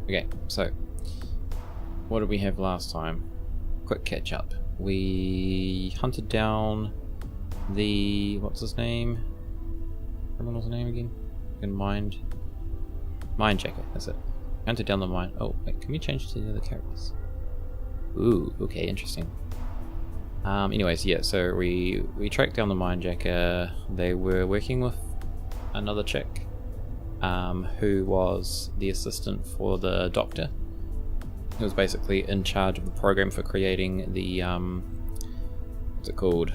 Okay, so what did we have last time? Quick catch up. We hunted down the what's his name? Criminal's name again? Mindjacker. That's it. Hunted down the mine. Oh, wait, can we change to the other characters? Ooh, okay, interesting. Anyways, yeah. So we tracked down the Mindjacker. They were working with another chick, who was the assistant for the doctor. Who was basically in charge of the program for creating the what's it called?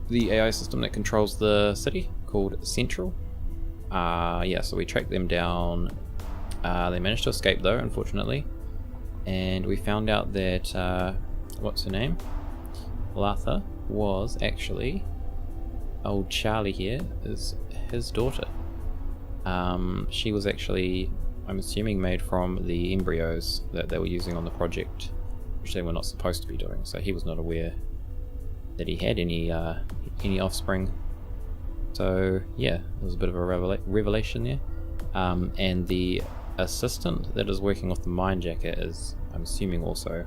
The AI system that controls the city, called Central. Yeah, so we tracked them down. They managed to escape though, unfortunately. And we found out that, what's her name? Latha was actually, old Charlie here, is his daughter. She was actually, I'm assuming, made from the embryos that they were using on the project, which they were not supposed to be doing. So he was not aware that he had any offspring. So yeah, there was a bit of a revelation there. And the assistant that is working with the Mindjacker is, I'm assuming, also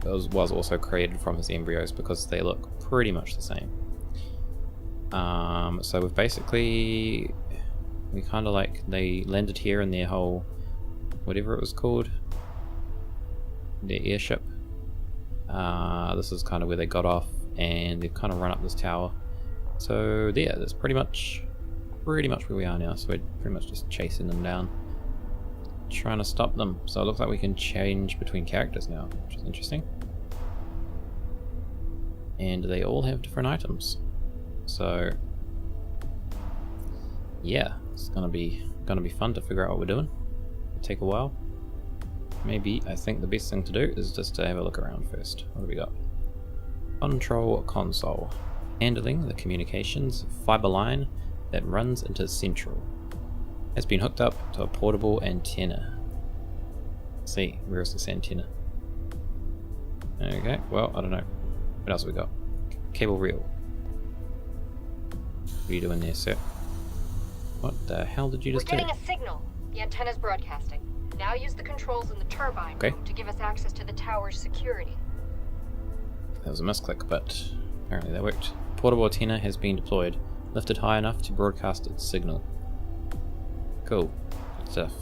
was also created from his embryos because they look pretty much the same. So we've basically, we kind of like, they landed here in their whole, whatever it was called, their airship. This is kind of where they got off, and they've kind of run up this tower. So yeah, that's pretty much where we are now. So we're pretty much just chasing them down, trying to stop them. So it looks like we can change between characters now, which is interesting. And they all have different items. So yeah, it's gonna be fun to figure out what we're doing. It'll take a while. Maybe I think the best thing to do is just to have a look around first. What do we got? Control console. Handling the communications fiber line that runs into Central. Has been hooked up to a portable antenna. Let's see, where's this antenna? Okay, well, I don't know. What else have we got? Cable reel. What are you doing there, sir? What the hell did you just do? We're getting a signal. The antenna's broadcasting. Now use the controls in the turbine room to give us access to the tower's security. That was a misclick, but apparently that worked. Portable antenna has been deployed, lifted high enough to broadcast its signal. Cool. Good stuff.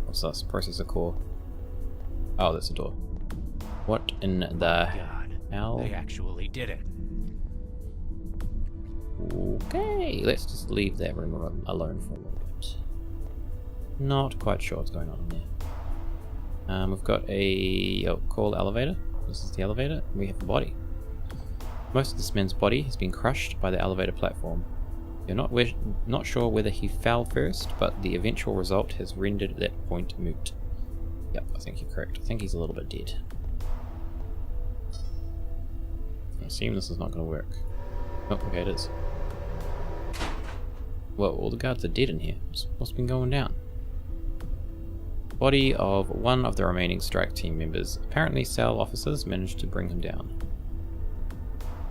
What's this? Processor core. Oh, that's a door. What in the hell? They actually did it. Okay, let's just leave that room alone for a little bit. Not quite sure what's going on in there. We've got a call elevator. This is the elevator. We have the body. Most of this man's body has been crushed by the elevator platform. You're not sure whether he fell first, but the eventual result has rendered that point moot. Yep, I think you're correct. I think he's a little bit dead. I assume this is not going to work. Oh, okay, it is. Whoa, all the guards are dead in here. What's been going down? Body of one of the remaining strike team members. Apparently cell officers managed to bring him down.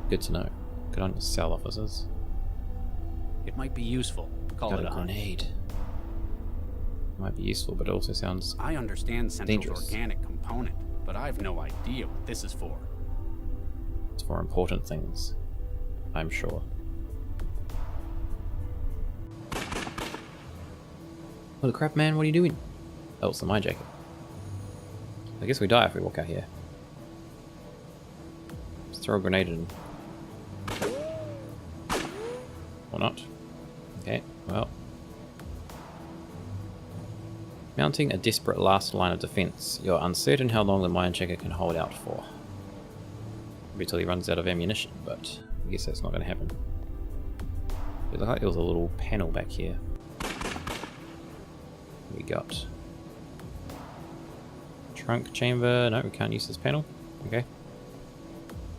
Good to know. Good on your cell officers. It might be useful. Call Got it a grenade. Might be useful, but it also sounds I understand Central's dangerous. Organic component, but I've no idea what this is for. It's for important things, I'm sure. Holy crap, man, what are you doing? Oh, it's the Mindjacker. I guess we die if we walk out here. Just throw a grenade in. Or not. Okay, well. Mounting a desperate last line of defense. You're uncertain how long the Mindjacker can hold out for. Maybe till he runs out of ammunition, but I guess that's not going to happen. It looked like there was a little panel back here. We got trunk chamber. No, we can't use this panel. Okay,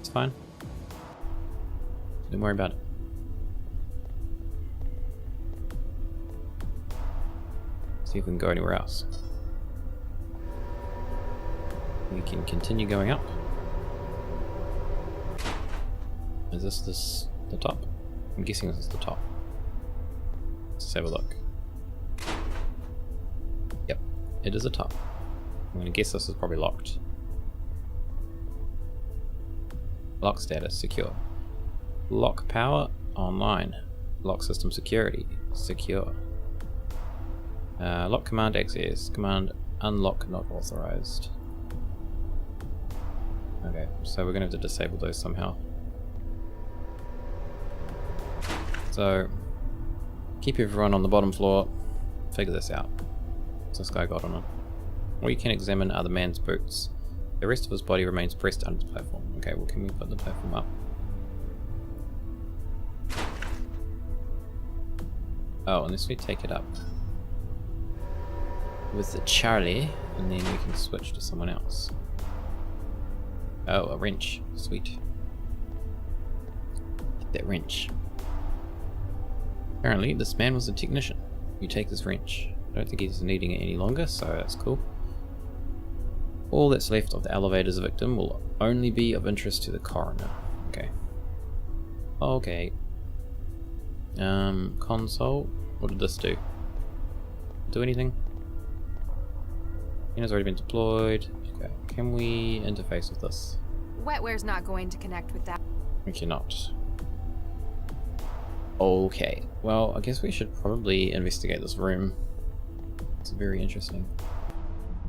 it's fine. Don't worry about it. See if we can go anywhere else. We can continue going up. Is this the top? I'm guessing this is the top. Let's have a look. it is a top. I'm gonna guess this is probably locked. Lock status, secure. Lock power, online. Lock system security, secure. Lock command access, command unlock not authorized. Okay, so we're gonna have to disable those somehow. So, keep everyone on the bottom floor, figure this out. What's this guy got on it? All you can examine are the man's boots. The rest of his body remains pressed under the platform. Okay, well, can we put the platform up? Oh, unless we take it up with the Charlie, and then we can switch to someone else. Oh, a wrench. Sweet. Get that wrench. Apparently, this man was a technician. You take this wrench. I don't think he's needing it any longer, so that's cool. All that's left of the elevator's victim will only be of interest to the coroner. Okay. Okay. Console. What did this do? Do anything? It has already been deployed. Okay. Can we interface with this? Wetware's not going to connect with that. We cannot. Okay. Well, I guess we should probably investigate this room. It's very interesting.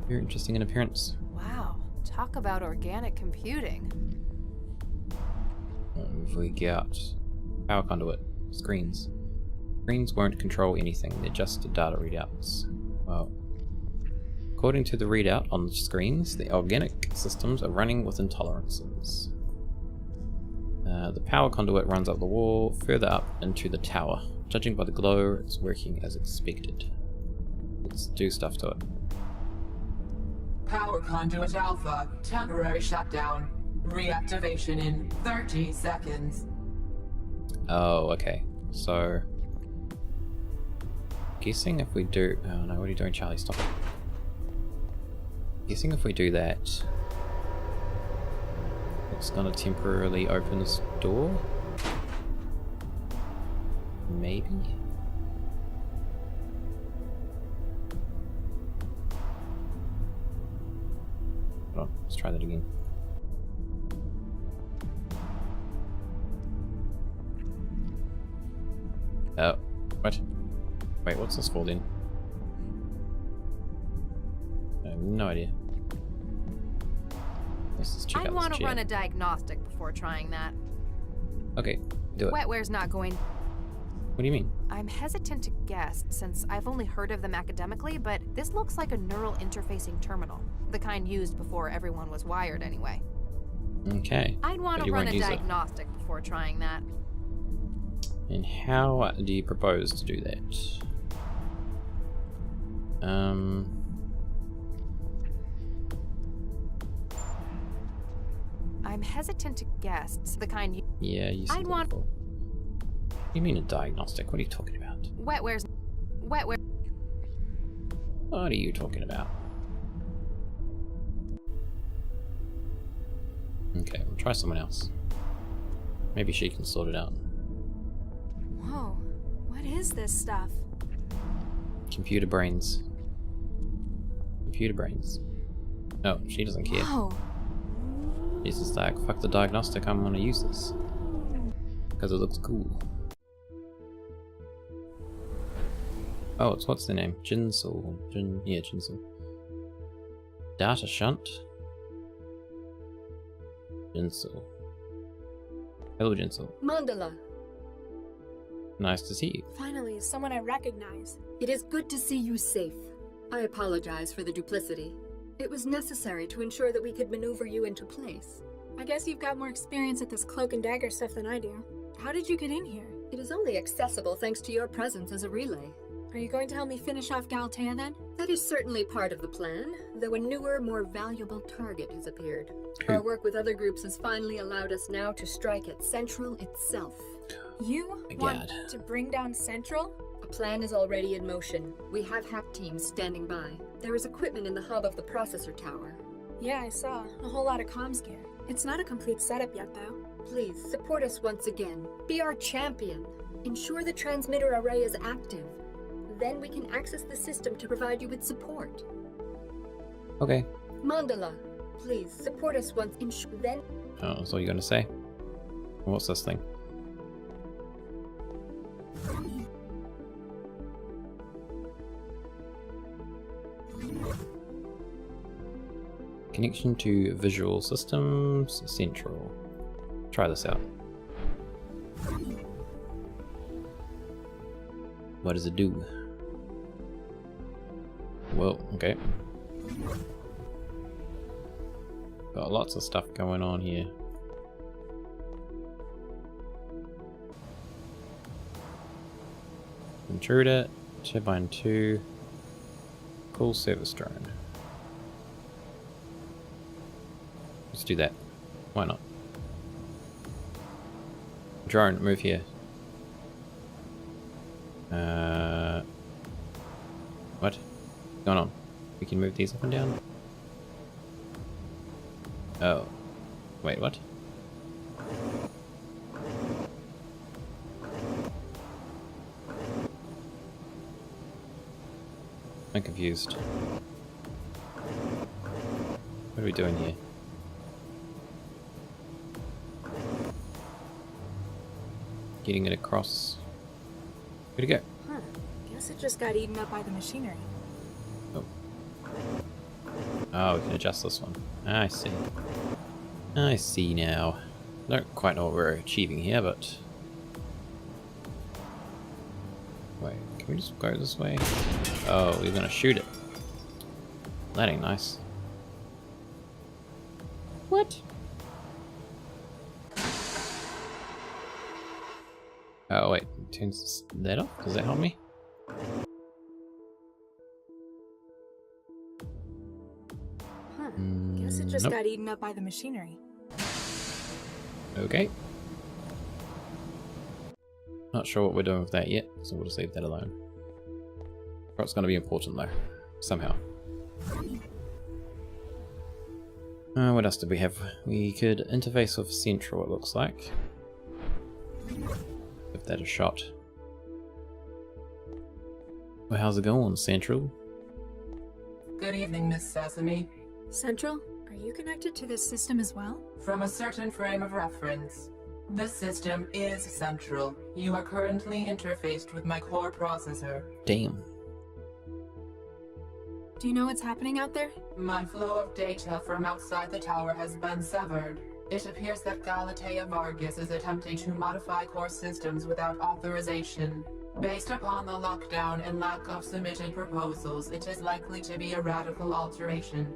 Very interesting in appearance. Wow. Talk about organic computing. If we got power conduit, screens. Screens won't control anything, they're just data readouts. Well, according to the readout on the screens, the organic systems are running with intolerances. The power conduit runs up the wall, further up into the tower. Judging by the glow, it's working as expected. Let's do stuff to it. Power conduit alpha, temporary shutdown. Reactivation in 30 seconds. Oh, okay. So, guessing if we do... Oh no, what are you doing, Charlie? Stop it. Guessing if we do that, it's gonna temporarily open this door? Maybe? Hold on, let's try that again. Oh, what? Wait, what's this for then? I have no idea. Let's just check I'd out want this to chair. run a diagnostic before trying that. Okay, do it. Wetware's not going. What do you mean? I'm hesitant to guess since I've only heard of them academically, but this looks like a neural interfacing terminal. The kind used before everyone was wired anyway. Okay. I'd want But to you run won't a use it. diagnostic before trying that. And how do you propose to do that? I'm hesitant to guess the kind you... Yeah, you said I'd that want- before. What do you mean a diagnostic? What are you talking about? Wetware. What are you talking about? Okay, we'll try someone else. Maybe she can sort it out. Whoa, what is this stuff? Computer brains. Computer brains. Oh, she doesn't care. Whoa, She's just like, fuck the diagnostic, I'm gonna use this. Because it looks cool. Oh, it's what's the name? Jinsul. Yeah, Jinsul. Data shunt. Jinsul. Hello, Jinsul. Mandala, Nice to see you. finally, someone I recognize. it is good to see you safe. I apologize for the duplicity. It was necessary to ensure that we could maneuver you into place. I guess you've got more experience at this cloak and dagger stuff than I do. How did you get in here? It is only accessible thanks to your presence as a relay. Are you going to help me finish off Galatea then? That is certainly part of the plan, though a newer, more valuable target has appeared. Who? Our work with other groups has finally allowed us now to strike at Central itself. You My want God. to bring down Central? A plan is already in motion. We have hack teams standing by. There is equipment in the hub of the processor tower. Yeah, I saw. A whole lot of comms gear. It's not a complete setup yet, though. Please, support us once again. Be our champion. Ensure the transmitter array is active. Then we can access the system to provide you with support. Okay. Mandala, please support us once then. Oh, that's all you're gonna say? What's this thing? Connection to visual systems central. Try this out. What does it do? Well, okay. Got lots of stuff going on here. Intruder, Turbine 2, Cool Service Drone. Let's do that. Why not? Drone, move here. What? What's going on? We can move these up and down? Oh. Wait, what? I'm confused. What are we doing here? Getting it across. Where'd it go? Huh. Guess it just got eaten up by the machinery. Oh. Oh, we can adjust this one. I see. I see now. Don't quite know what we're achieving here, but... Wait, can we just go this way? Oh, we're gonna shoot it. That ain't nice. What? Oh wait, turns that off? Does that help me? Huh. Guess it just Nope. got eaten up by the machinery. Okay. Not sure what we're doing with that yet, so we'll just leave that alone. It's going to be important though, somehow. What else did we have? We could interface with Central, it looks like. Give that a shot. Well, how's it going, Central? Good evening, Miss Sesame. Central, are you connected to this system as well? From a certain frame of reference, this system is central. You are currently interfaced with my core processor. Damn. Do you know what's happening out there? My flow of data from outside the tower has been severed. It appears that Galatea Vargas is attempting to modify core systems without authorization. Based upon the lockdown and lack of submitted proposals, it is likely to be a radical alteration.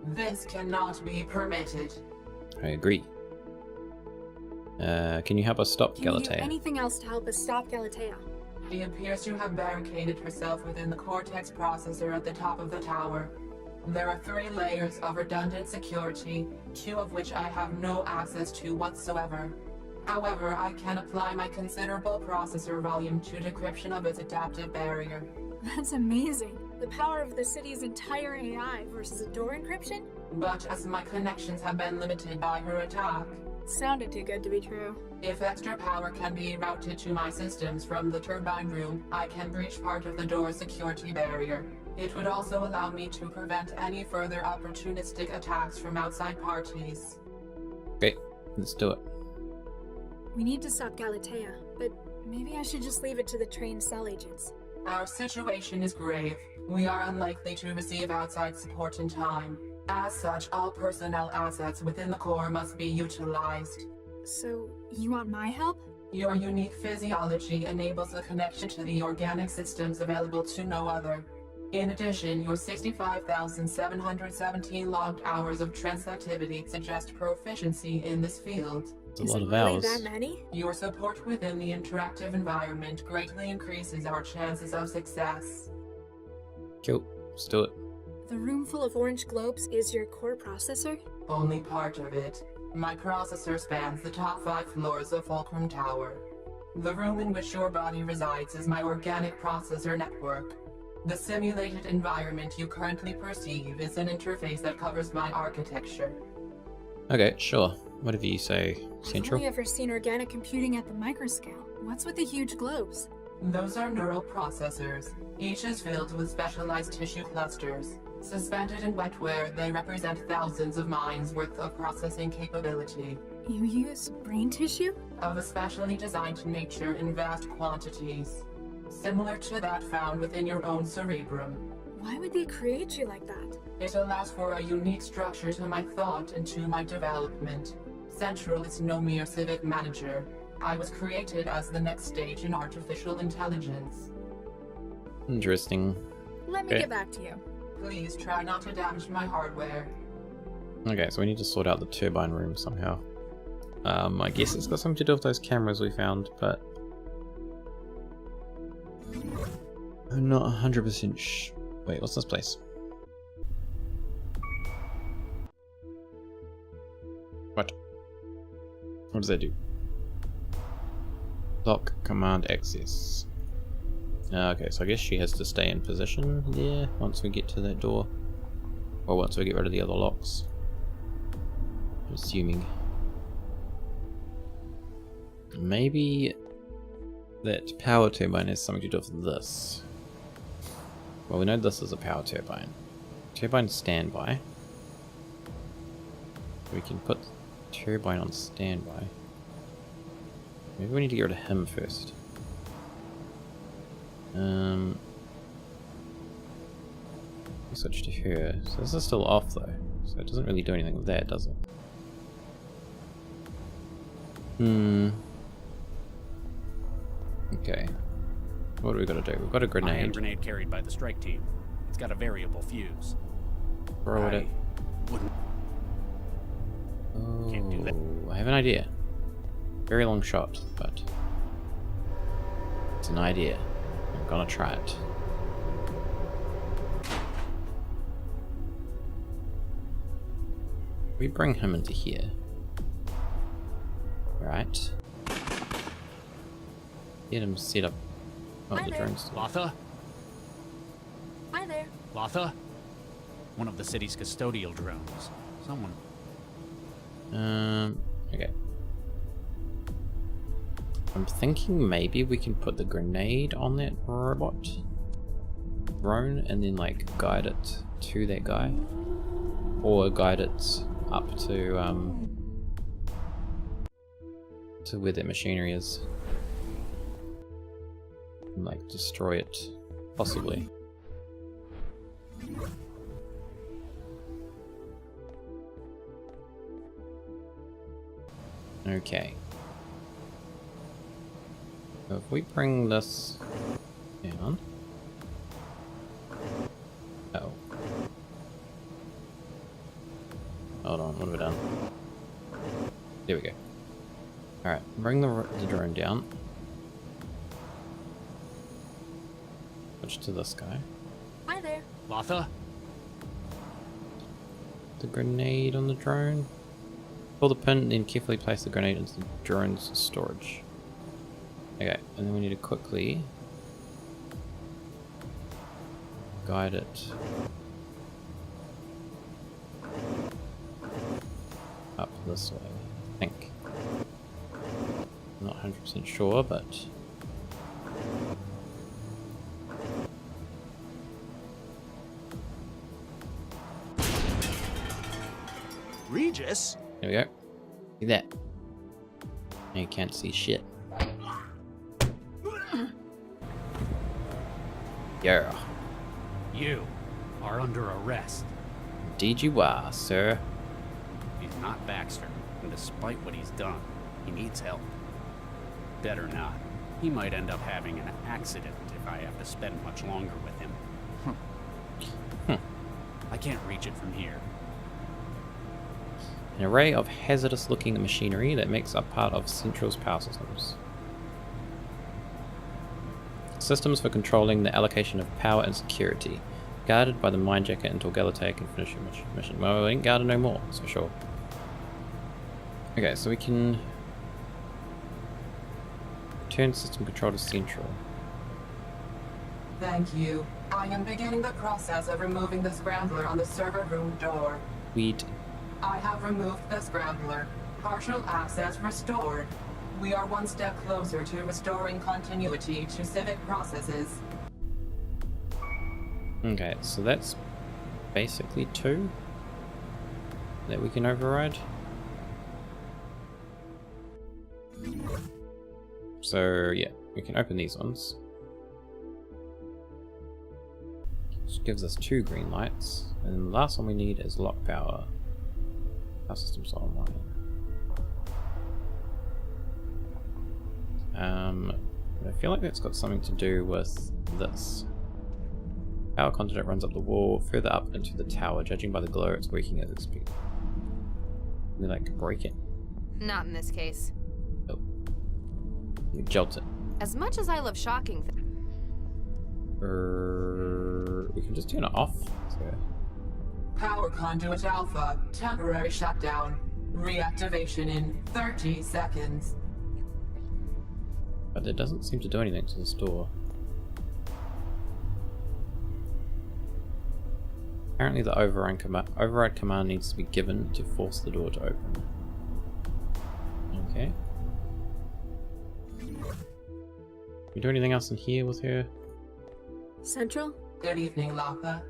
This cannot be permitted. I agree. Can you help us stop Can you do Galatea? anything else to help us stop Galatea? She appears to have barricaded herself within the Cortex processor at the top of the tower. There are 3 layers of redundant security, 2 of which I have no access to whatsoever. However, I can apply my considerable processor volume to decryption of its adaptive barrier. That's amazing. The power of the city's entire AI versus a door encryption? But as my connections have been limited by her attack, Sounded too good to be true. if extra power can be routed to my systems from the turbine room, I can breach part of the door's security barrier. It would also allow me to prevent any further opportunistic attacks from outside parties. Okay, let's do it. We need to stop Galatea, but maybe I should just leave it to the trained cell agents. Our situation is grave. We are unlikely to receive outside support in time. As such, all personnel assets within the core must be utilized. So, you want my help? Your unique physiology enables a connection to the organic systems available to no other. In addition, your 65,717 logged hours of trance activity suggest proficiency in this field. It's a Is lot it of really hours. that many? Your support within the interactive environment greatly increases our chances of success. Cool, let's do it. The room full of orange globes is your core processor? Only part of it. My processor spans the top 5 floors of Fulcrum Tower. The room in which your body resides is my organic processor network. The simulated environment you currently perceive is an interface that covers my architecture. Okay, sure. Whatever you say, I've Central. only ever seen organic computing at the microscale. What's with the huge globes? Those are neural processors. Each is filled with specialized tissue clusters. Suspended in wetware, they represent thousands of minds worth of processing capability. You use brain tissue? Of a specially designed nature in vast quantities, similar to that found within your own cerebrum. Why would they create you like that? It allows for a unique structure to my thought and to my development. Central is no mere civic manager. I was created as the next stage in artificial intelligence. Interesting. Let me Okay. get back to you. Please try not to damage my hardware. Okay, so we need to sort out the turbine room somehow. I guess it's got something to do with those cameras we found, but I'm not 100% Wait, what's this place? What? What does that do? Lock command access. Okay, so I guess she has to stay in position there once we get to that door. Or once we get rid of the other locks. I'm assuming. Maybe that power turbine has something to do with this. Well, we know this is a power turbine. Turbine standby. We can put turbine on standby. Maybe we need to get rid of him first. Switch to her. So this is still off though. So it doesn't really do anything with that, does it? Okay. What do we gotta do? We've got a My grenade. hand grenade carried by the strike team. It's got a variable fuse. Throw it I at. wouldn't. Oh, Can't do that. I have an idea. Very long shot, but it's an idea. I'm gonna try it. We bring him into here. Right. Get him set up. Oh, Hi the there. drone's. Latha? Hi there. Latha? One of the city's custodial drones. Someone. Okay. I'm thinking maybe we can put the grenade on that robot drone and then like guide it to that guy, or guide it up to where that machinery is and like destroy it, possibly. Okay. So if we bring this down. Oh. Hold on, what have we done? There we go. Alright, bring the drone down. Switch to this guy. Hi there. Latha? The grenade on the drone. Pull the pin, then carefully place the grenade into the drone's storage. Okay, and then we need to quickly guide it up this way, I think. I'm not 100% sure, but Regis? there we go. See that? Now you can't see shit. Yeah. You are under arrest. Indeed you are, sir. He's not Baxter, and despite what he's done, he needs help. Better not. He might end up having an accident if I have to spend much longer with him. I can't reach it from here. An array of hazardous-looking machinery that makes up part of Central's power systems. Systems for controlling the allocation of power and security. Guarded by the Mindjacker until Galatea can finish her mission. Well, we ain't guarded no more, that's for sure. Okay, so we can return system control to Central. Thank you. I am beginning the process of removing the scrambler on the server room door. We'd I have removed the scrambler. Partial access restored. We are one step closer to restoring continuity to civic processes. Okay, so that's basically 2 that we can override. So yeah, we can open these ones. Which gives us 2 green lights. And the last one we need is lock power. Power system's online. I feel like that's got something to do with this. Power conduit runs up the wall, further up into the tower. Judging by the glow, it's working at its speed. We like break it. Not in this case. Oh. We jolt it. As much as I love shocking things. We can just turn it off. So. Power conduit alpha, temporary shutdown. Reactivation in 30 seconds. But it doesn't seem to do anything to this door. Apparently the override command needs to be given to force the door to open. Okay. Can we do anything else in here with her? Central? Good evening, Latha.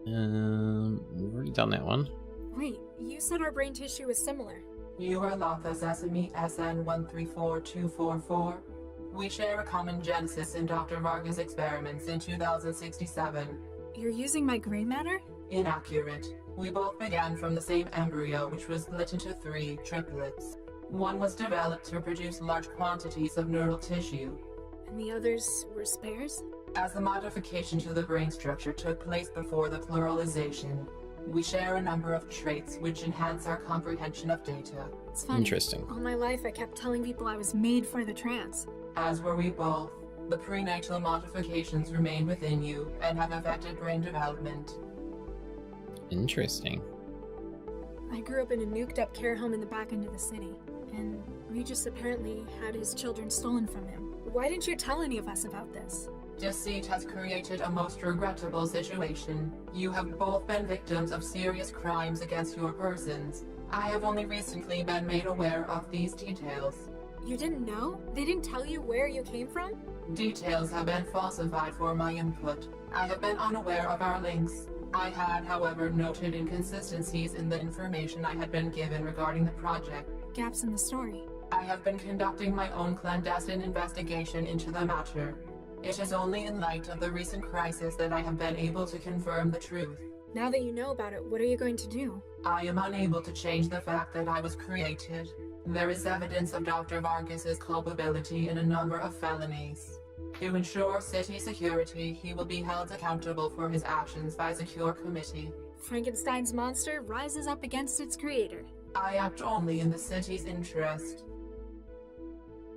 We've already done that one. Wait, you said our brain tissue was similar. You are Latha Sesame SN134244. We share a common genesis in Dr. Varga's experiments in 2067. You're using my gray matter? Inaccurate. We both began from the same embryo, which was split into 3 triplets. One was developed to produce large quantities of neural tissue. And the others were spares? As the modification to the brain structure took place before the pluralization, we share a number of traits which enhance our comprehension of data. It's funny. Interesting. All my life I kept telling people I was made for the trance. As were we both. The prenatal modifications remain within you and have affected brain development. Interesting. I grew up in a nuked up care home in the back end of the city, and Regis apparently had his children stolen from him. Why didn't you tell any of us about this? Deceit has created a most regrettable situation. You have both been victims of serious crimes against your persons. I have only recently been made aware of these details. You didn't know? They didn't tell you where you came from? Details have been falsified for my input. I have been unaware of our links. I had, however, noted inconsistencies in the information I had been given regarding the project. Gaps in the story. I have been conducting my own clandestine investigation into the matter. It is only in light of the recent crisis that I have been able to confirm the truth. Now that you know about it, what are you going to do? I am unable to change the fact that I was created. There is evidence of Dr. Vargas's culpability in a number of felonies. To ensure city security, he will be held accountable for his actions by a secure committee. Frankenstein's monster rises up against its creator. I act only in the city's interest.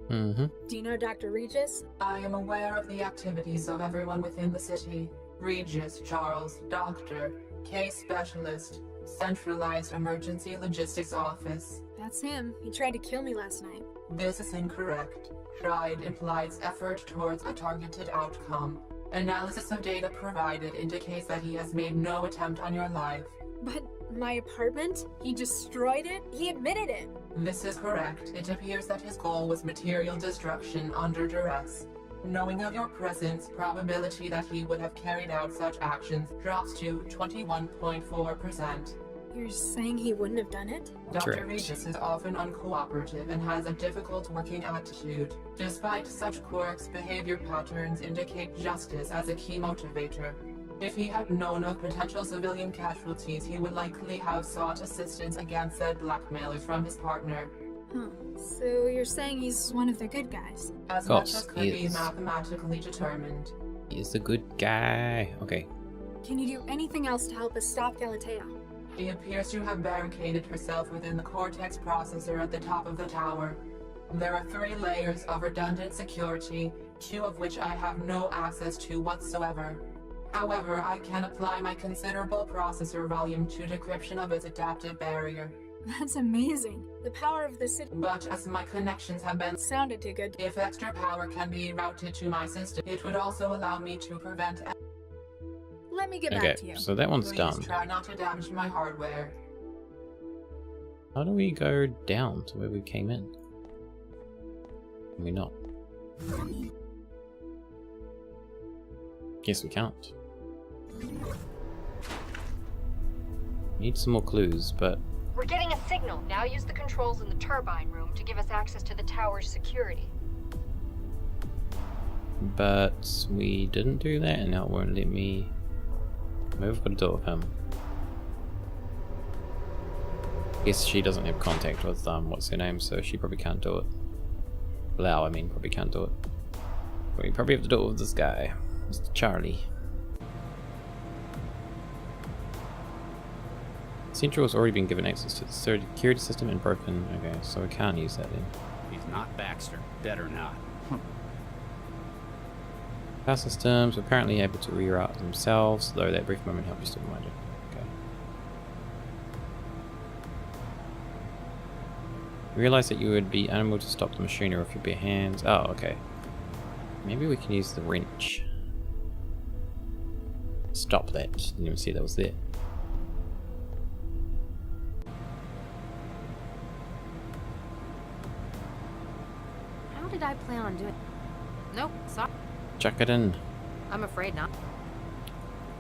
Mm-hmm. Do you know Dr. Regis? I am aware of the activities of everyone within the city. Regis, Charles, Doctor, Case Specialist, Centralized Emergency Logistics Office. That's him. He tried to kill me last night. This is incorrect. Tried implies effort towards a targeted outcome. Analysis of data provided indicates that he has made no attempt on your life. But my apartment? He destroyed it? He admitted it. This is correct. It appears that his goal was material destruction under duress. Knowing of your presence, probability that he would have carried out such actions drops to 21.4%. You're saying he wouldn't have done it? Dr. Correct. Regis is often uncooperative and has a difficult working attitude. Despite such quirks, behavior patterns indicate justice as a key motivator. If he had known of potential civilian casualties, he would likely have sought assistance against said blackmailers from his partner. Huh. So you're saying he's one of the good guys? As Of much course, as could he be is. mathematically determined. He's the good guy. Okay. Can you do anything else to help us stop Galatea? She appears to have barricaded herself within the Cortex processor at the top of the tower. There are 3 layers of redundant security, 2 of which I have no access to whatsoever. However, I can apply my considerable processor volume to decryption of its adaptive barrier. That's amazing. The power of the city But as my connections have been sounded too good. if extra power can be routed to my system, it would also allow me to prevent. Let me get Okay, back to you. so that one's Please done. try not to damage my hardware. How do we go down to where we came in? Can we not? Guess we can't. Need some more clues, but We're getting a signal. Now use the controls in the turbine room to give us access to the tower's security. we didn't do that, and now it won't let me. Maybe I've got to do it with him. Guess she doesn't have contact with what's her name, so she probably can't do it. Blau, I mean, probably can't do it. But we probably have to do it with this guy, Mr. Charlie. Central has already been given access to the security system and broken. Okay, so we can't use that then. He's not Baxter. Better not. Power systems were apparently able to reroute themselves, though that brief moment helped you still mind it. Okay. Realize that you would be unable to stop the machinery with your bare hands. Oh, okay. Maybe we can use the wrench. Stop that. Didn't even see that was there. How did I plan on doing? Nope, sorry. Chuck it in. I'm afraid not.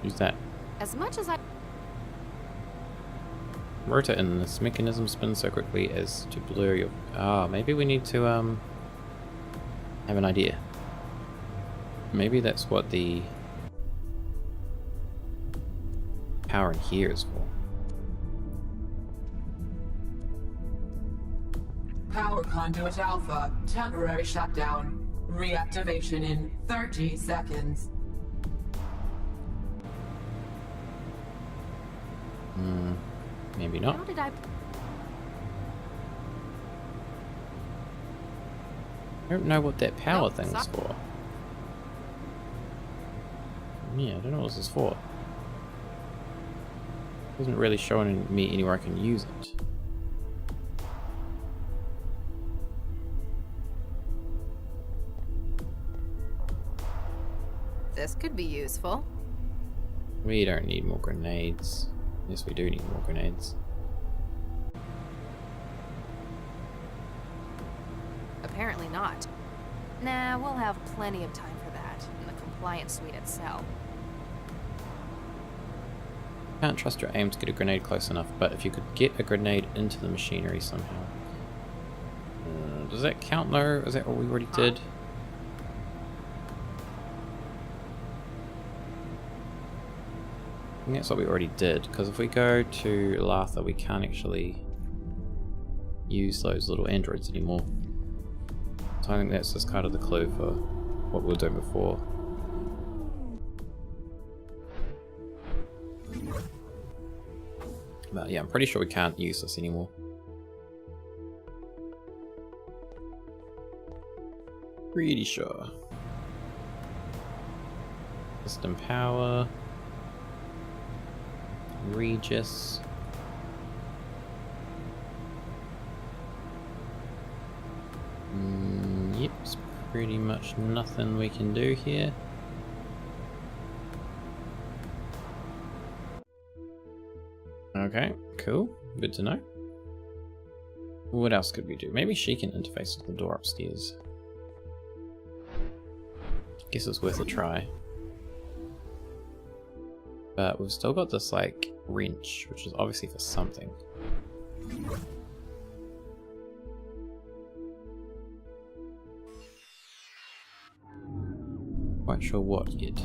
Use that. As much as I... Rotor in. This mechanism spins so quickly as to blur your... Ah, maybe we need to have an idea. Maybe that's what the power in here is for. Power conduit alpha. Temporary shutdown. Reactivation in 30 seconds. Maybe not. How did I... I don't know what that power Nope, thing's sorry. for. Yeah, I don't know what this is for. It isn't really showing me anywhere I can use it. This could be useful. We don't need more grenades. Yes, we do need more grenades. Apparently not. Nah, we'll have plenty of time for that in the compliance suite itself. Can't trust your aim to get a grenade close enough, but if you could get a grenade into the machinery somehow. Does that count though? Is that what we already did? I think that's what we already did, because if we go to Latha, we can't actually use those little androids anymore. So I think that's just kind of the clue for what we were doing before. But yeah, I'm pretty sure we can't use this anymore. Pretty sure. System power. Regis. Yep, it's pretty much nothing we can do here. Okay, cool. Good to know. What else could we do? Maybe she can interface with the door upstairs. Guess it's worth a try. But we've still got this, like, wrench, which is obviously for something. Quite sure what yet.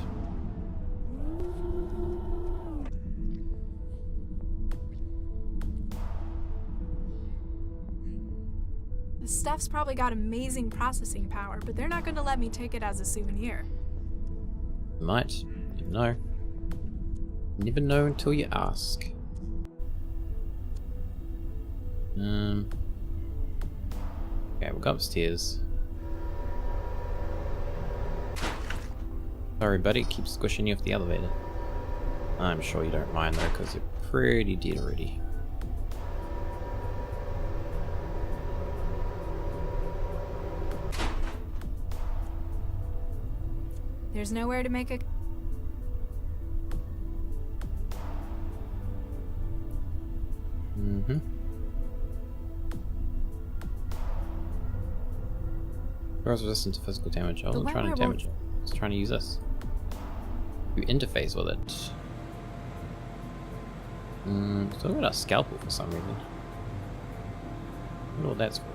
The stuff's probably got amazing processing power, but they're not going to let me take it as a souvenir. Might. You know. Never know until you ask. Okay, we'll go upstairs. Sorry buddy, keep squishing you off the elevator. I'm sure you don't mind though, because you're pretty dead already. There's nowhere to make a... Girls resistant to physical damage. I wasn't trying to damage it. I was trying to use this. You interface with it. Still got a scalpel for some reason. I wonder what that's for.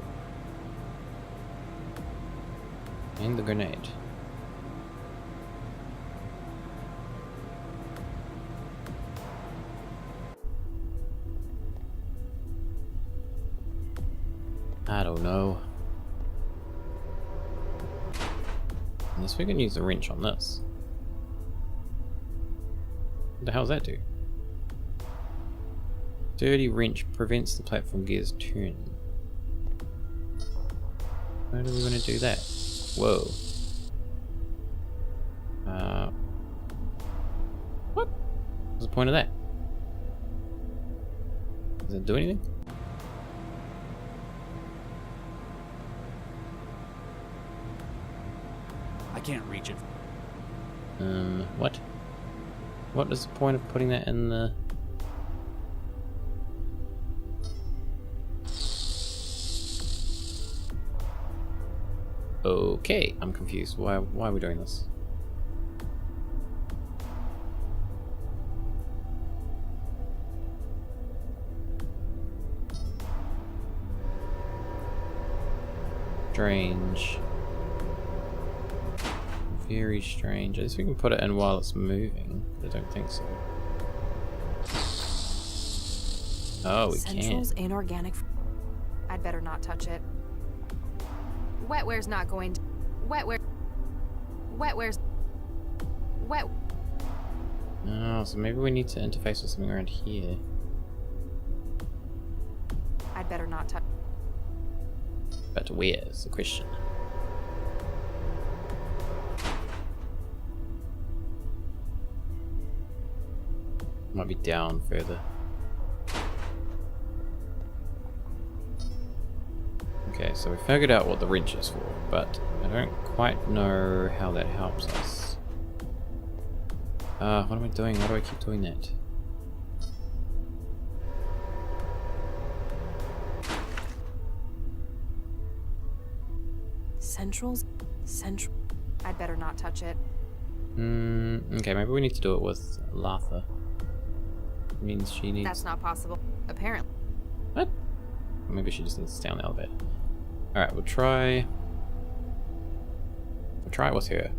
And the grenade. I don't know. Unless we can use the wrench on this. What the hell does that do? Sturdy wrench prevents the platform gears turning. Why do we want to do that? Whoa. What? What's the point of that? Does it do anything? I can't reach it. What? What is the point of putting that in the... Okay, I'm confused. Why are we doing this? Strange. Very strange. I guess we can put it in while it's moving. I don't think so. Oh, we Central's can. inorganic. I'd better not touch it. Wetware's not going to. Wetware's. Wet. Oh, so maybe we need to interface with something around here. I'd better not touch. But where is the question? Might be down further. Okay, so we figured out what the wrench is for, but I don't quite know how that helps us. What am I doing? Why do I keep doing that? Central. I'd better not touch it. Okay, maybe we need to do it with Latha. Means she needs... That's not possible. Apparently. What? Maybe she just needs to stay on the elevator. Alright, we'll try... We'll try it with her.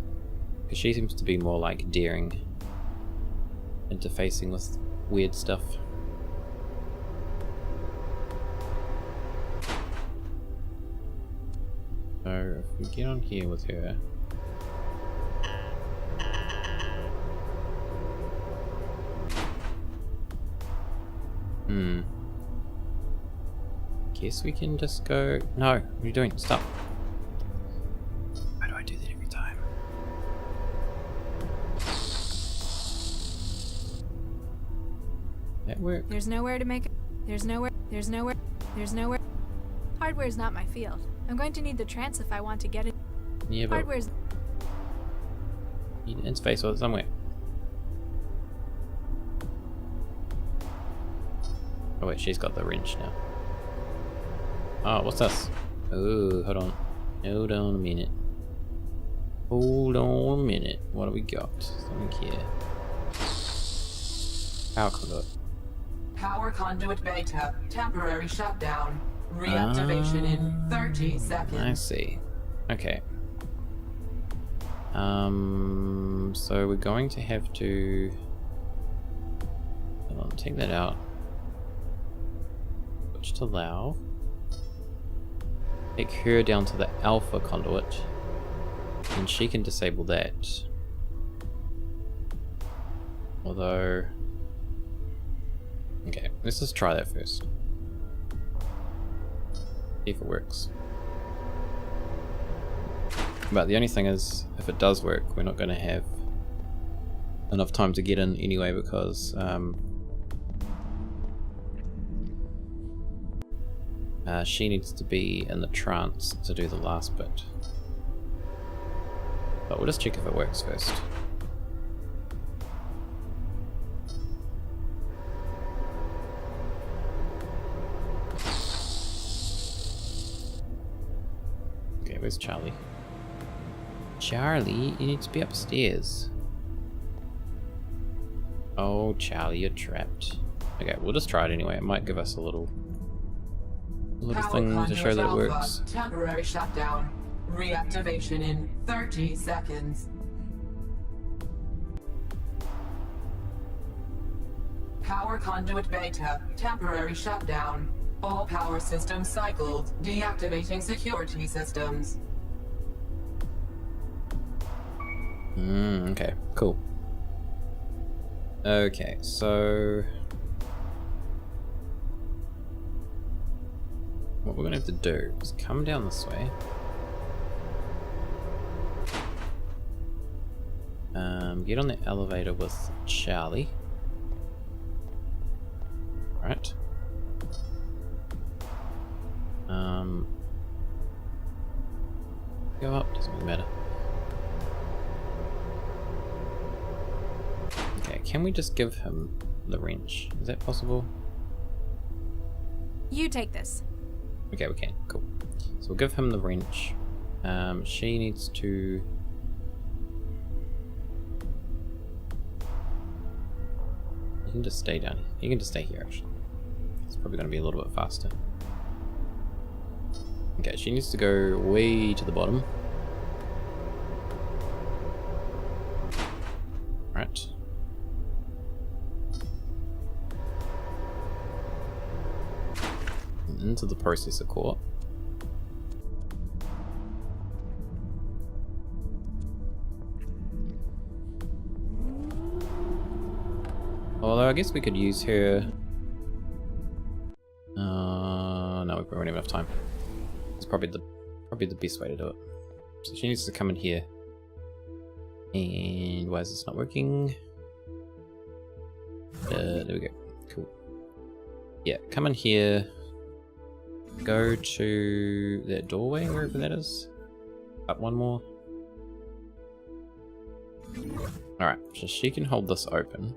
Because she seems to be more like daring. Interfacing with weird stuff. So, if we get on here with her... Guess we can just go... No, what are you doing? Stop. Why do I do that every time? That work? There's nowhere to make it. There's nowhere. Hardware's not my field. I'm going to need the trance if I want to get it. Yeah, but Hardware's. you need to interface with it somewhere. Oh wait, she's got the wrench now. Oh, what's this? Oh, hold on. Hold on a minute. Hold on a minute. What do we got? Something here. Power conduit. Power conduit beta. Temporary shutdown. Reactivation in 30 seconds. I see. Okay. So we're going to have to... Hold on, take that out. Switch to allow. Take her down to the alpha conduit. And she can disable that. Although... Okay, let's just try that first. See if it works. But the only thing is, if it does work, we're not going to have enough time to get in anyway because she needs to be in the trance to do the last bit. But we'll just check if it works first. Okay, where's Charlie? Charlie, you need to be upstairs. Oh, Charlie, you're trapped. Okay, we'll just try it anyway. It might give us a little Power thing to conduit show that it alpha, works. Temporary shutdown. Reactivation in 30 seconds. Power conduit beta. Temporary shutdown. All power systems cycled. Deactivating security systems. Okay, cool. Okay, so what we're gonna have to do is come down this way. Get on the elevator with Charlie. Right. Go up, doesn't really matter. Okay, can we just give him the wrench? Is that possible? You take this. Okay, we can. Cool. So we'll give him the wrench. She needs to... You can just stay down here. You can just stay here, actually. It's probably going to be a little bit faster. Okay, she needs to go way to the bottom. Right. And into the processor core. Although I guess we could use her. No, we don't have enough time. It's probably the best way to do it. So she needs to come in here. And why is this not working? There we go. Cool. Yeah, come in here. Go to that doorway, wherever that is. Up one more. Alright, so she can hold this open.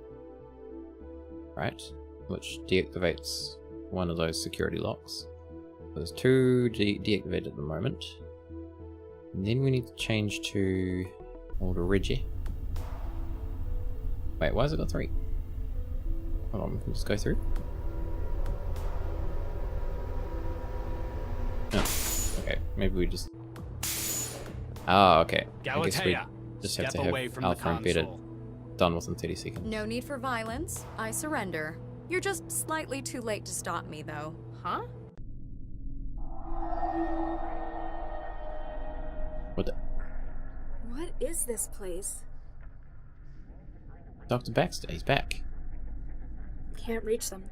Right, which deactivates one of those security locks. There's two deactivated at the moment. And then we need to change to order Reggie. Wait, why has it got 3? Hold on, we can just go through. Oh, okay, maybe we just... Oh, okay. I guess we just have to have Alpha embedded done within 30 seconds. No need for violence. I surrender. You're just slightly too late to stop me, though. Huh? What the... What is this place? Dr. Baxter, he's back. Can't reach them.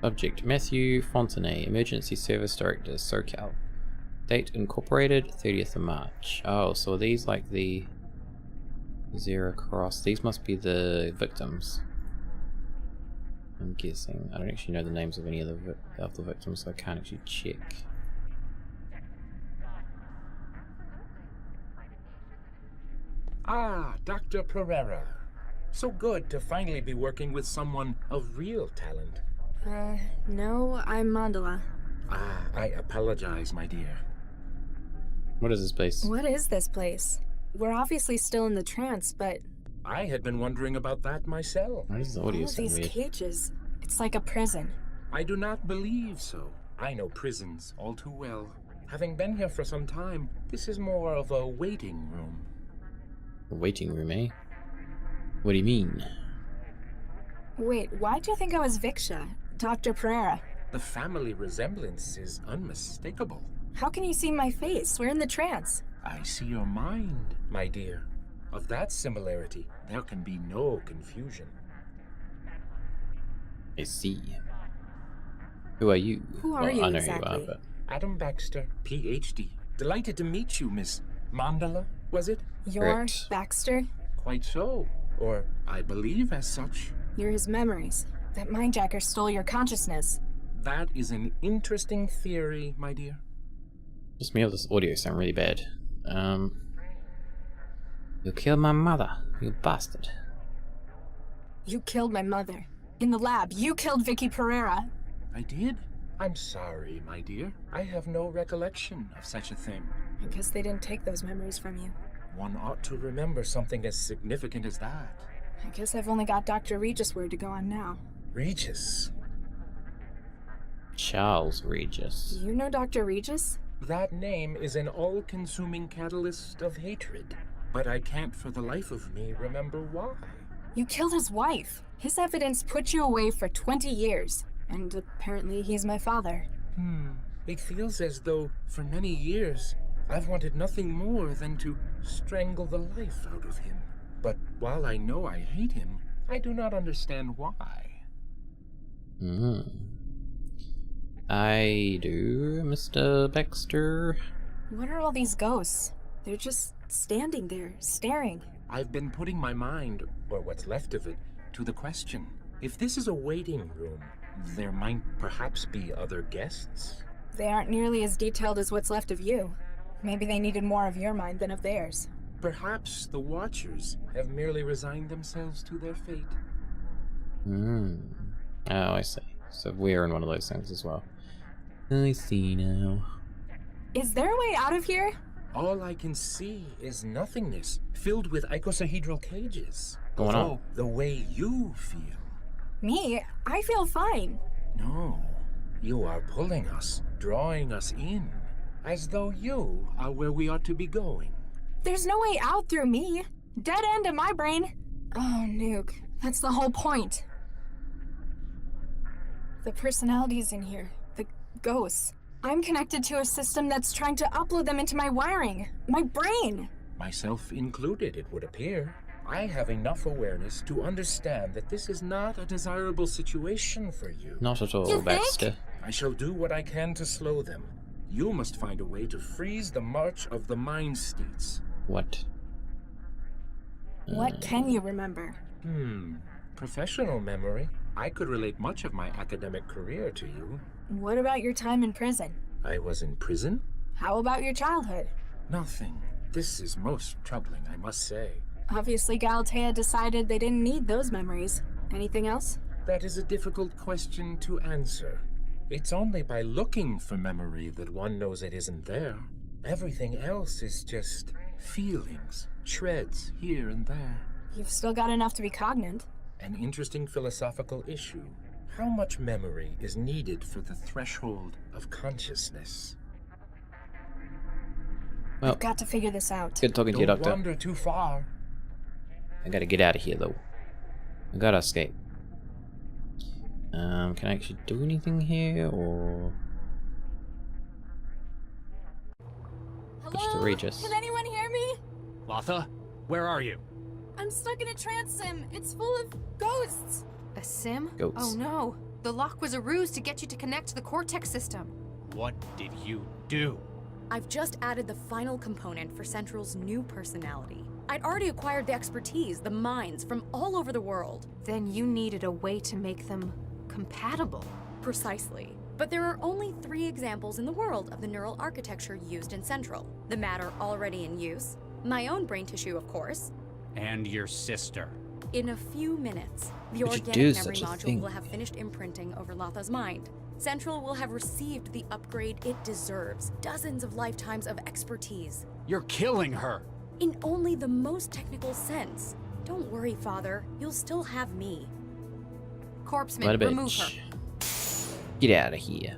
Subject, Matthew Fontenay, Emergency Service Director, SoCal. Date incorporated, 30th of March. Oh, so are these like the Zero Cross? These must be the victims. I'm guessing. I don't actually know the names of any of the victims, so I can't actually check. Ah, Dr. Pereira. So good to finally be working with someone of real talent. No, I'm Mandala. Ah, I apologize, my dear. What is this place? What is this place? We're obviously still in the trance, but I had been wondering about that myself. Why does the all audio of sound these weird? cages, it's like a prison. I do not believe so. I know prisons all too well. Having been here for some time, this is more of a waiting room. A waiting room, eh? What do you mean? Wait, why'd you think I was Viksha, Dr. Pereira? The family resemblance is unmistakable. How can you see my face? We're in the trance. I see your mind, my dear. Of that similarity, there can be no confusion. I see. Who are you? Who are well, you I know exactly? who you are, but... Adam Baxter, PhD. Delighted to meet you, Miss Mandala, was it? You're Correct. Baxter? Quite so. Or I believe as such. You're his memories. That mindjacker stole your consciousness. That is an interesting theory, my dear. Just me of this audio sound really bad. You killed my mother, you bastard. You killed my mother. In the lab, you killed Vicky Pereira. I did? I'm sorry, my dear. I have no recollection of such a thing. I guess they didn't take those memories from you. One ought to remember something as significant as that. I guess I've only got Dr. Regis' word to go on now. Regis? Charles Regis. You know Dr. Regis? That name is an all-consuming catalyst of hatred. But I can't for the life of me remember why. You killed his wife. His evidence put you away for 20 years. And apparently he's my father. It feels as though, for many years, I've wanted nothing more than to strangle the life out of him. But while I know I hate him, I do not understand why. I do, Mr. Baxter. What are all these ghosts? They're just standing there, staring. I've been putting my mind, or what's left of it, to the question. If this is a waiting room, there might perhaps be other guests? They aren't nearly as detailed as what's left of you. Maybe they needed more of your mind than of theirs. Perhaps the Watchers have merely resigned themselves to their fate. Oh, I see. So we're in one of those things as well. I see now. Is there a way out of here? All I can see is nothingness, filled with icosahedral cages. Going on? Although, the way you feel. Me? I feel fine. No, you are pulling us, drawing us in, as though you are where we ought to be going. There's no way out through me. Dead end in my brain. Oh, Nuke. That's the whole point. The personalities in here. The ghosts. I'm connected to a system that's trying to upload them into my wiring. My brain. Myself included, it would appear. I have enough awareness to understand that this is not a desirable situation for you. Not at all, You think? Baxter. I shall do what I can to slow them. You must find a way to freeze the march of the mind states. What? What can you remember? Professional memory. I could relate much of my academic career to you. What about your time in prison? I was in prison? How about your childhood? Nothing. This is most troubling, I must say. Obviously, Galatea decided they didn't need those memories. Anything else? That is a difficult question to answer. It's only by looking for memory that one knows it isn't there. Everything else is just feelings, shreds here and there. You've still got enough to be cognate. An interesting philosophical issue. How much memory is needed for the threshold of consciousness? Well, I've got to figure this out. good talking to you, Don't Doctor. wander too far. I gotta get out of here, though. I gotta escape. Can I actually do anything here, or... Push the Regis. Can anyone hear me? Latha, where are you? I'm stuck in a trance sim. It's full of ghosts. A sim? Goats. Oh no. The lock was a ruse to get you to connect to the Cortex system. What did you do? I've just added the final component for Central's new personality. I'd already acquired the expertise, the minds from all over the world. Then you needed a way to make them compatible. Precisely. But there are only 3 examples in the world of the neural architecture used in Central. The matter already in use, my own brain tissue, of course. And your sister. In a few minutes, the Would you organic do memory such a module thing? will have finished imprinting over Latha's mind. Central will have received the upgrade it deserves. Dozens of lifetimes of expertise. You're killing her! In only the most technical sense. Don't worry, Father. You'll still have me. What a Corpseman, remove her. bitch. Get out of here.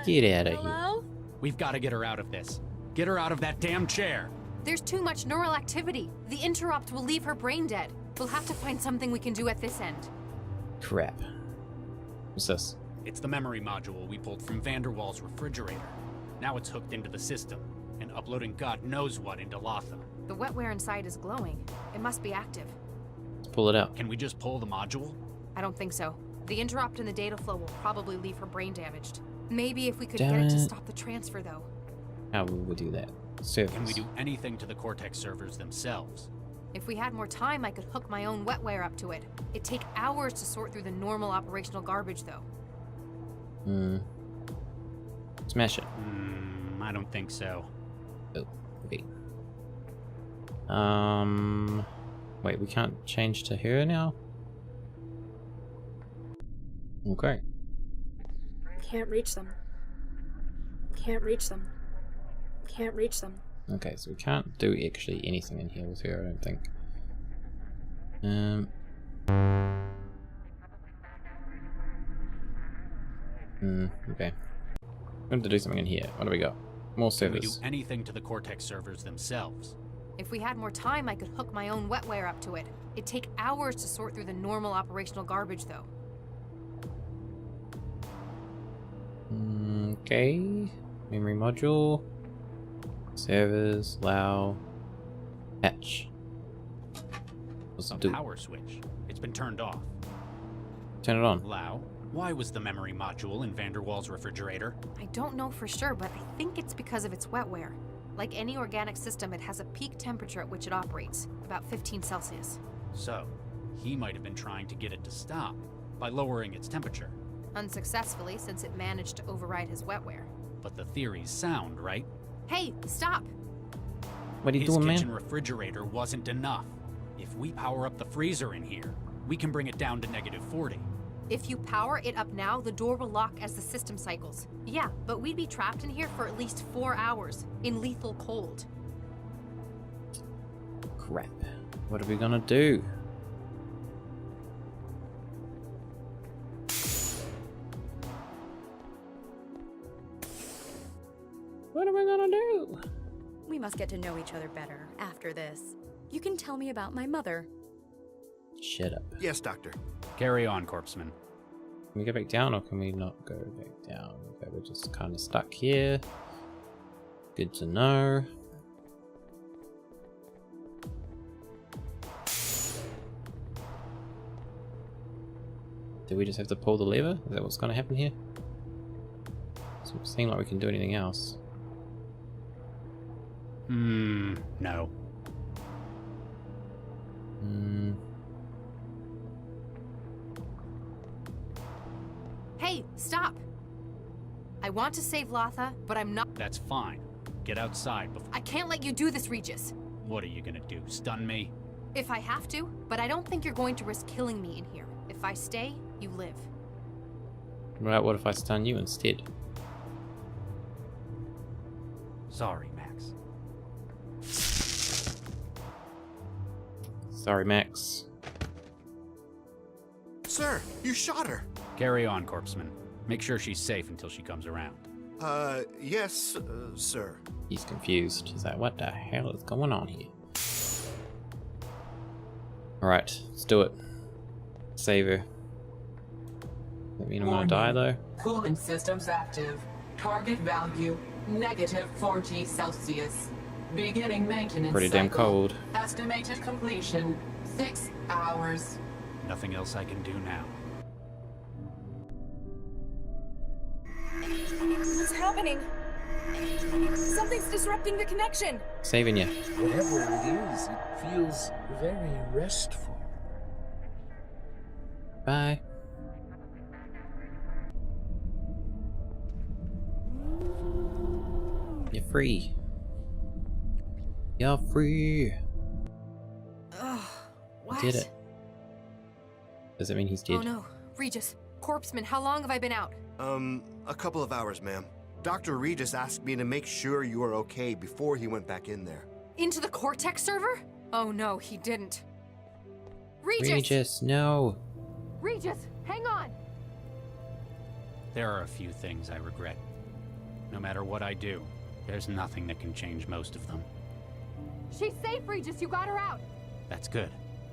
Get out of here. Hello? We've got to get her out of this. Get her out of that damn chair! There's too much neural activity. The interrupt will leave her brain dead. We'll have to find something we can do at this end. Crap. What's this? It's the memory module we pulled from Vanderwall's refrigerator. Now it's hooked into the system, and uploading God knows what into Latha. The wetware inside is glowing. It must be active. Let's pull it out. Can we just pull the module? I don't think so. The interrupt in the data flow will probably leave her brain damaged. Maybe if we could Damn get it to it. stop the transfer, though. How will we do that? Servers. Can we do anything to the Cortex servers themselves? If we had more time, I could hook my own wetware up to it. It'd take hours to sort through the normal operational garbage, though. Smash it. I don't think so. Oh, wait. Wait, we can't change to her now? Okay. Can't reach them. Can't reach them. Can't reach them. Okay, so we can't do actually anything in here with her, I don't think. Okay. I'm going to do something in here. What do we got? More Can we do servers. anything to the Cortex servers themselves? If we had more time, I could hook my own wetware up to it. It'd take hours to sort through the normal operational garbage, though. Okay. Memory module. Servers. Allow. Patch. What's A it do? power switch. It's been turned off. Turn it on. Lau, why was the memory module in Vanderwall's refrigerator? I don't know for sure, but I think it's because of its wetware. Like any organic system, it has a peak temperature at which it operates, about 15 Celsius. So, he might have been trying to get it to stop by lowering its temperature. Unsuccessfully, since it managed to override his wetware. But the theory's sound, right? Hey, stop! What are you His doing, kitchen man? refrigerator wasn't enough. If we power up the freezer in here, we can bring it down to -40. If you power it up now, the door will lock as the system cycles. Yeah, but we'd be trapped in here for at least 4 hours, in lethal cold. Crap. What are we gonna do? What are we gonna do? We must get to know each other better after this. You can tell me about my mother. Shut up. Yes, Doctor. Carry on, Corpseman. Can we go back down or can we not go back down? Okay, we're just kind of stuck here. Good to know. Do we just have to pull the lever? Is that what's going to happen here? Doesn't seem like we can do anything else. No. Hey, stop! I want to save Latha, but I'm not. That's fine. Get outside before. I can't let you do this, Regis. What are you gonna do? Stun me? If I have to, but I don't think you're going to risk killing me in here. If I stay, you live. Right, what if I stun you instead? Sorry, Max. Sorry, Max. Sir, you shot her. Carry on, Corpseman. Make sure she's safe until she comes around. Yes, sir. He's confused. He's like, what the hell is going on here? Alright, let's do it. Save her. Does that mean I'm gonna die though? Cooling systems active. Target value -40 Celsius. Beginning maintenance Pretty damn cycle. cold. Estimated completion 6 hours. Nothing else I can do now. What's happening? Something's disrupting the connection. Saving you. Whatever it is, it feels very restful. Bye. You're free. You're free. Ugh, what? Did it. Does it mean he's dead? Oh no. Regis, Corpseman, how long have I been out? A couple of hours, ma'am. Dr. Regis asked me to make sure you were okay before he went back in there. Into the Cortex server? Oh no, he didn't. Regis! Regis, no. Regis, hang on! There are a few things I regret. No matter what I do, there's nothing that can change most of them. She's safe, Regis, you got her out! That's good.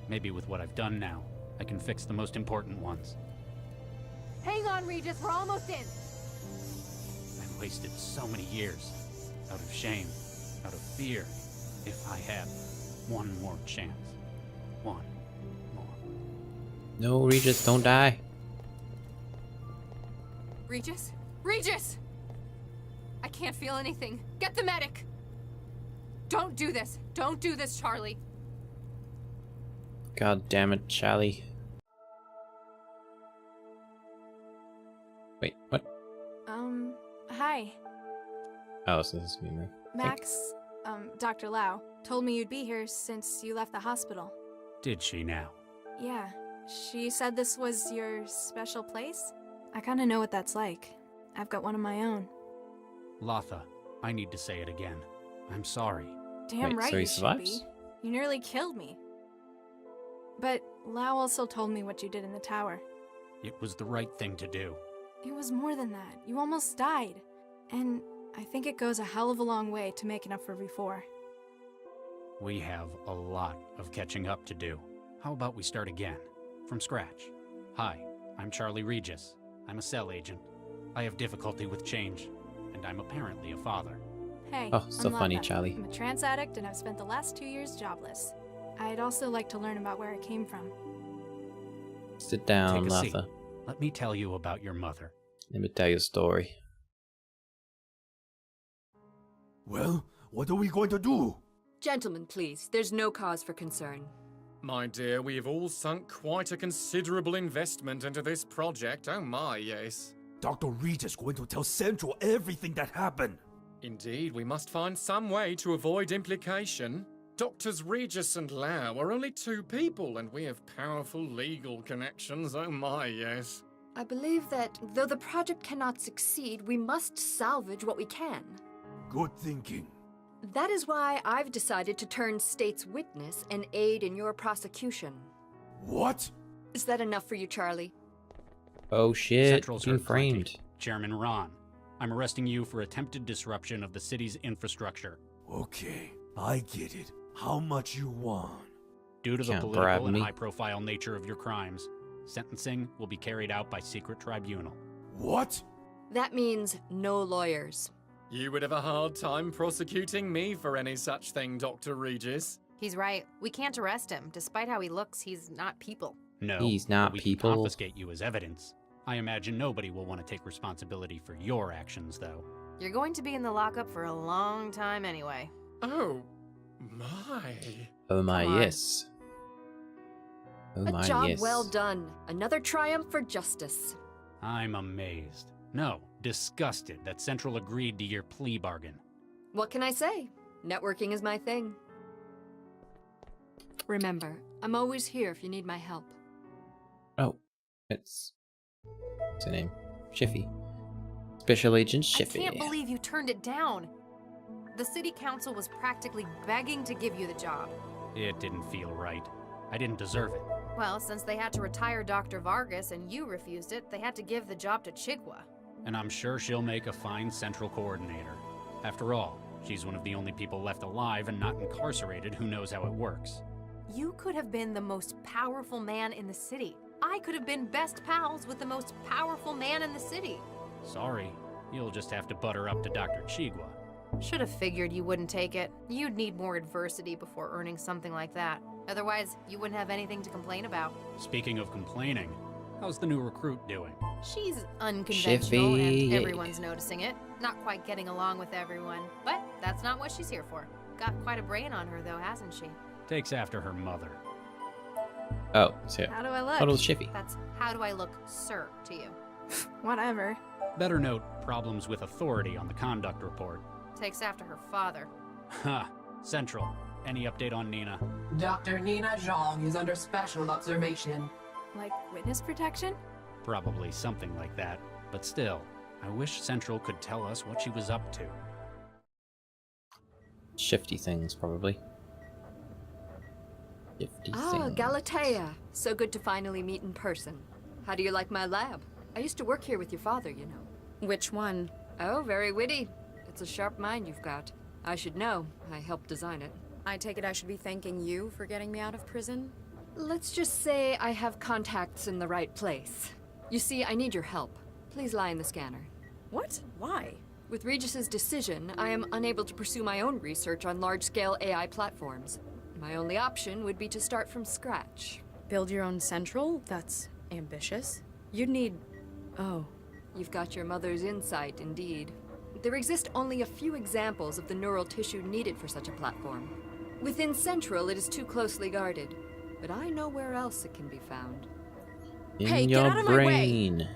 Maybe with what I've done now, I can fix the most important ones. Hang on, Regis, we're almost in! I've wasted so many years. Out of shame, out of fear. If I had one more chance. One more. No, Regis, don't die. Regis? Regis! I can't feel anything. Get the medic! Don't do this. Don't do this, Charlie. God damn it, Charlie. Wait, what? Hi. Oh, so this is memory. Max, Dr. Lau, told me you'd be here since you left the hospital. Did she now? Yeah, she said this was your special place. I kinda know what that's like. I've got one of my own. Latha, I need to say it again. I'm sorry. Damn Wait, right so he you should survives? be. You nearly killed me. But Lau also told me what you did in the tower. It was the right thing to do. It was more than that. You almost died. And I think it goes a hell of a long way to making up for before. We have a lot of catching up to do. How about we start again, from scratch? Hi, I'm Charlie Regis. I'm a cell agent. I have difficulty with change, and I'm apparently a father. Hey, Oh, so I'm funny, Latha. Charlie. I'm a trance addict, and I've spent the last 2 years jobless. I'd also like to learn about where I came from. Sit down, Take a seat. Latha. Let me tell you about your mother. Let me tell you a story. Well, what are we going to do? Gentlemen, please, there's no cause for concern. My dear, we've all sunk quite a considerable investment into this project. Oh my, yes. Dr. Regis going to tell Central everything that happened. Indeed, we must find some way to avoid implication. Doctors Regis and Lau are only two people, and we have powerful legal connections. Oh my, yes. I believe that though the project cannot succeed, we must salvage what we can. Good thinking. That is why I've decided to turn state's witness and aid in your prosecution. What? Is that enough for you, Charlie? Oh shit, Central's being heard plenty. framed. Chairman Ron, I'm arresting you for attempted disruption of the city's infrastructure. Okay, I get it. How much you want? Due to the Can't bribe political and me. high-profile nature of your crimes, sentencing will be carried out by secret tribunal. What? That means no lawyers. You would have a hard time prosecuting me for any such thing, Dr. Regis. He's right. We can't arrest him. Despite how he looks, he's not people. No, He's not we people. can confiscate you as evidence. I imagine nobody will want to take responsibility for your actions, though. You're going to be in the lockup for a long time anyway. Oh, my. Oh my, Come on. yes. Oh my, A job yes. well done. Another triumph for justice. I'm amazed. No, disgusted that Central agreed to your plea bargain. What can I say? Networking is my thing. Remember, I'm always here if you need my help. Oh, what's her name? Shiffy. Special Agent Shiffy. I can't believe you turned it down. The city council was practically begging to give you the job. It didn't feel right. I didn't deserve it. Well, since they had to retire Dr. Vargas and you refused it, they had to give the job to Chigwa. And I'm sure she'll make a fine central coordinator. After all, she's one of the only people left alive and not incarcerated who knows how it works. You could have been the most powerful man in the city. I could have been best pals with the most powerful man in the city. Sorry, you'll just have to butter up to Dr. Chigwa. Should have figured you wouldn't take it. You'd need more adversity before earning something like that. Otherwise, you wouldn't have anything to complain about. Speaking of complaining, how's the new recruit doing? She's unconventional Shiffy. and everyone's noticing it. Not quite getting along with everyone, but that's not what she's here for. Got quite a brain on her though, hasn't she? Takes after her mother. Oh, so How do I look? Total Shiffy. That's how do I look, sir, to you. Whatever. Better note problems with authority on the conduct report. Takes after her father. Ha! Central. Any update on Nina? Dr. Nina Zhang is under special observation. Like witness protection? Probably something like that. But still, I wish Central could tell us what she was up to. Shifty things, probably. Shifty things. Galatea. So good to finally meet in person. How do you like my lab? I used to work here with your father, you know. Which one? Oh, very witty. It's a sharp mind you've got. I should know. I helped design it. I take it I should be thanking you for getting me out of prison? Let's just say I have contacts in the right place. You see, I need your help. Please lie in the scanner. What? Why? With Regis's decision, I am unable to pursue my own research on large-scale AI platforms. My only option would be to start from scratch. Build your own central? That's ambitious. You'd need... Oh. You've got your mother's insight, indeed. There exist only a few examples of the neural tissue needed for such a platform. Within Central, it is too closely guarded, but I know where else it can be found. In Hey, your get out of my way! brain.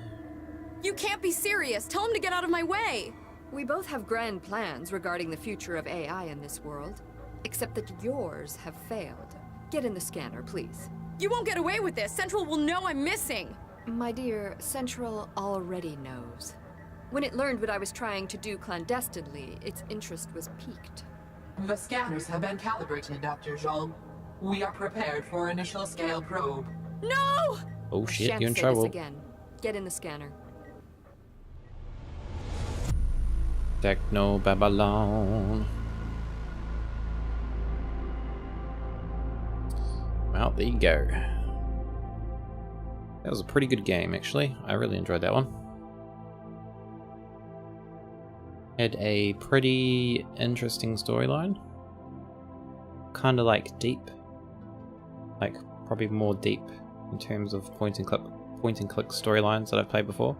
You can't be serious! Tell him to get out of my way! We both have grand plans regarding the future of AI in this world, except that yours have failed. Get in the scanner, please. You won't get away with this! Central will know I'm missing! My dear, Central already knows. When it learned what I was trying to do clandestinely, its interest was piqued. The scanners have been calibrated, Dr. Zhang. We are prepared for initial scale probe. No! Oh shit, Shan't you're in say trouble. This again. Get in the scanner. Technobabylon. Well, there you go. That was a pretty good game, actually. I really enjoyed that one. Had a pretty interesting storyline. Kind of like deep. Like, probably more deep in terms of point and click storylines that I've played before.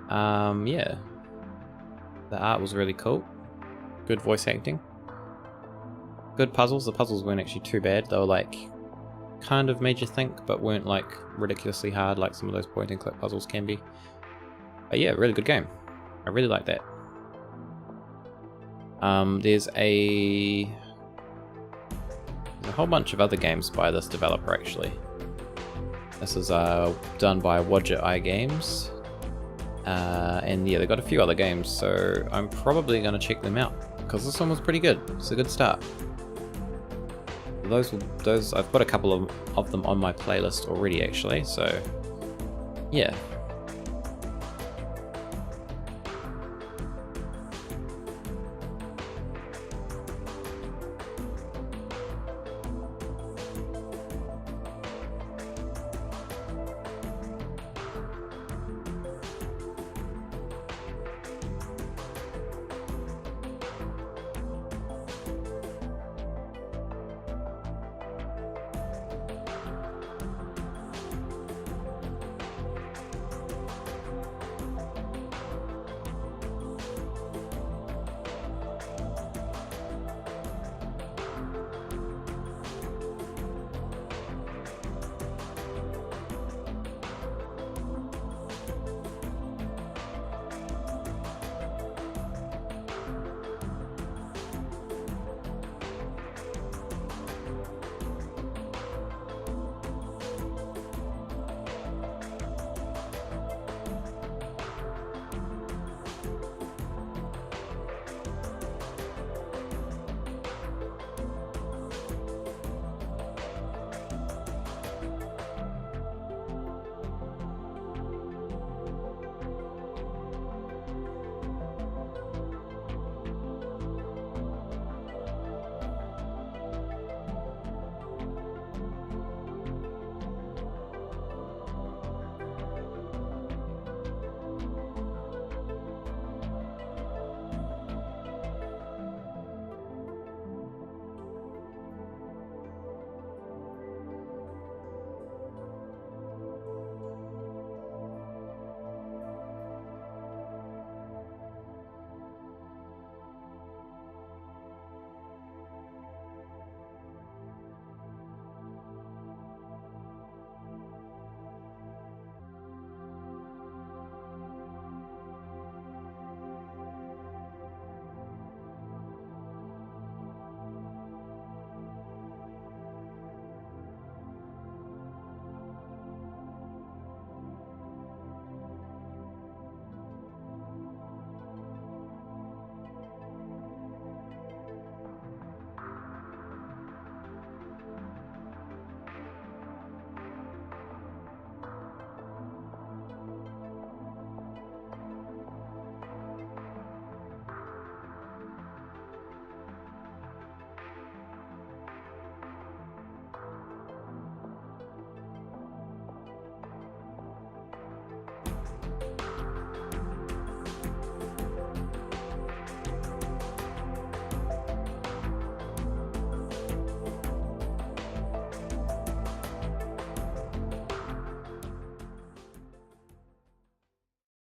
Yeah. The art was really cool. Good voice acting. Good puzzles. The puzzles weren't actually too bad. They were like, kind of made you think, but weren't like ridiculously hard like some of those point and click puzzles can be. But yeah, really good game. I really like that. There's a whole bunch of other games by this developer actually. This is done by Wadget Eye Games. And yeah, they've got a few other games, so I'm probably going to check them out because this one was pretty good. It's a good start. Those I've got a couple of them on my playlist already actually, so yeah,